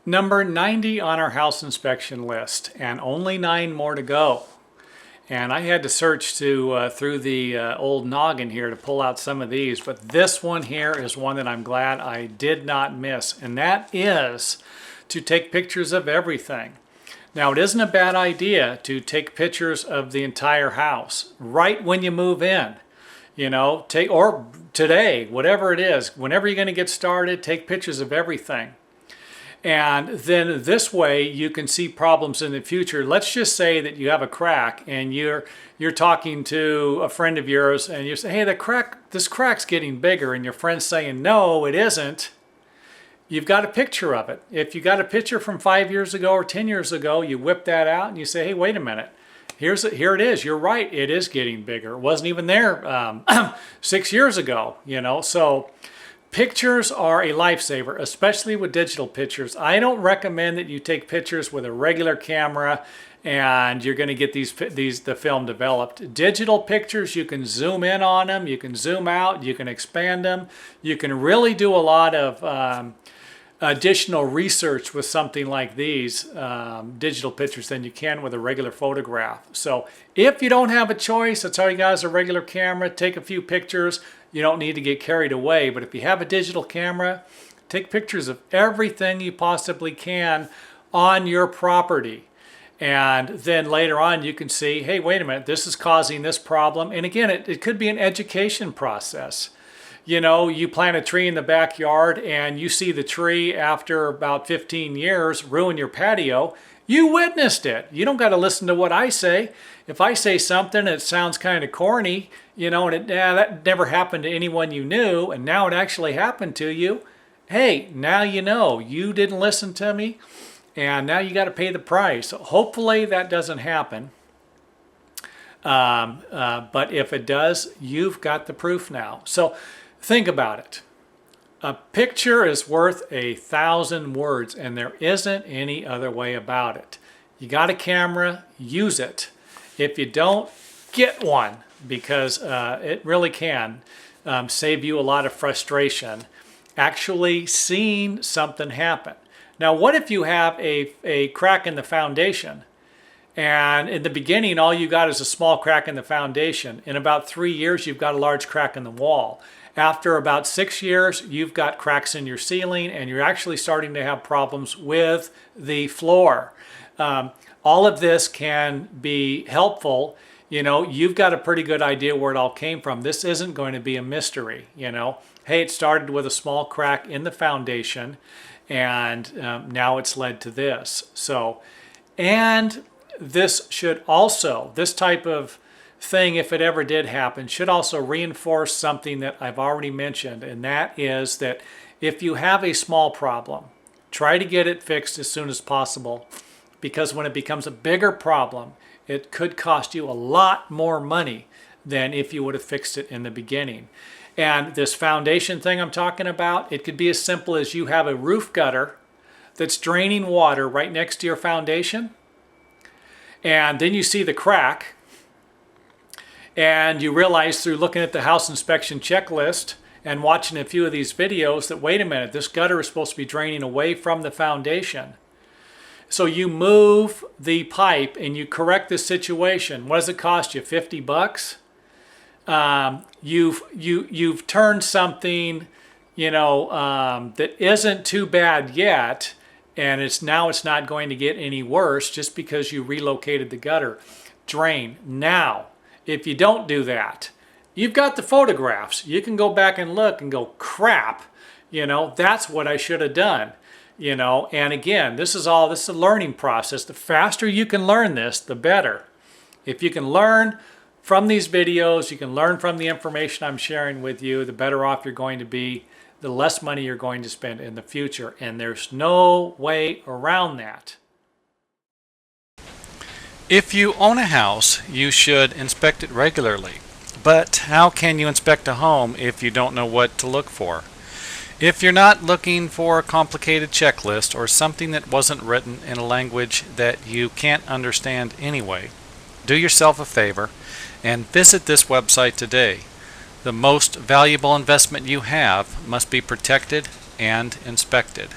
Number 90 on our house inspection list, and only 9 more to go. And I had to search through the old noggin here to pull out some of these, but this one here is one that I'm glad I did not miss, and that is to take pictures of everything. Now, it isn't a bad idea to take pictures of the entire house right when you move in. You know, or today, whatever it is, whenever you're going to get started, take pictures of everything. And then this way you can see problems in the future. Let's just say that you have a crack and you're talking to a friend of yours and you say, hey, this crack's getting bigger, and your friend's saying, no, it isn't. You've got a picture of it. If you got a picture from 5 years ago or 10 years ago, you whip that out and you say, hey, wait a minute. Here it is. You're right. It is getting bigger. It wasn't even there 6 years ago, you know. So pictures are a lifesaver, especially with digital pictures. I don't recommend that you take pictures with a regular camera and you're going to get the film developed. Digital pictures, you can zoom in on them, you can zoom out, you can expand them. You can really do a lot of additional research with something like these digital pictures than you can with a regular photograph. So if you don't have a choice, that's all you got is a regular camera, take a few pictures. You don't need to get carried away. But if you have a digital camera, take pictures of everything you possibly can on your property. And then later on you can see, hey, wait a minute, this is causing this problem. And again, it could be an education process. You know, you plant a tree in the backyard and you see the tree after about 15 years ruin your patio. You witnessed it. You don't got to listen to what I say. If I say something that sounds kind of corny, you know, and that never happened to anyone you knew, and now it actually happened to you, hey, now you know. You didn't listen to me, and now you got to pay the price. So hopefully that doesn't happen. But if it does, you've got the proof now. So think about it. A picture is worth 1,000 words, and there isn't any other way about it. You got a camera, use it. If you don't, get one, because it really can save you a lot of frustration actually seeing something happen. Now, what if you have a crack in the foundation, and in the beginning all you got is a small crack in the foundation? In about 3 years you've got a large crack in the wall. After about 6 years, you've got cracks in your ceiling, and you're actually starting to have problems with the floor. All of this can be helpful. You know, you've got a pretty good idea where it all came from. This isn't going to be a mystery, you know. Hey, it started with a small crack in the foundation, and now it's led to this. So, and this should also, this type of thing, if it ever did happen, should also reinforce something that I've already mentioned, and that is that if you have a small problem, try to get it fixed as soon as possible, because when it becomes a bigger problem, it could cost you a lot more money than if you would have fixed it in the beginning. And this foundation thing I'm talking about, it could be as simple as you have a roof gutter that's draining water right next to your foundation, and then you see the crack, and you realize through looking at the house inspection checklist and watching a few of these videos that, wait a minute, this gutter is supposed to be draining away from the foundation. So you move the pipe and you correct the situation. What does it cost you? 50 bucks? You've turned something, you know, that isn't too bad yet, and it's not going to get any worse just because you relocated the gutter drain. Now, if you don't do that, you've got the photographs. You can go back and look and go, crap, you know, that's what I should have done. You know, and again, this is a learning process. The faster you can learn this, the better. If you can learn from these videos, you can learn from the information I'm sharing with you, the better off you're going to be, the less money you're going to spend in the future. And there's no way around that. If you own a house, you should inspect it regularly. But how can you inspect a home if you don't know what to look for? If you're not looking for a complicated checklist or something that wasn't written in a language that you can't understand anyway, do yourself a favor and visit this website today. The most valuable investment you have must be protected and inspected.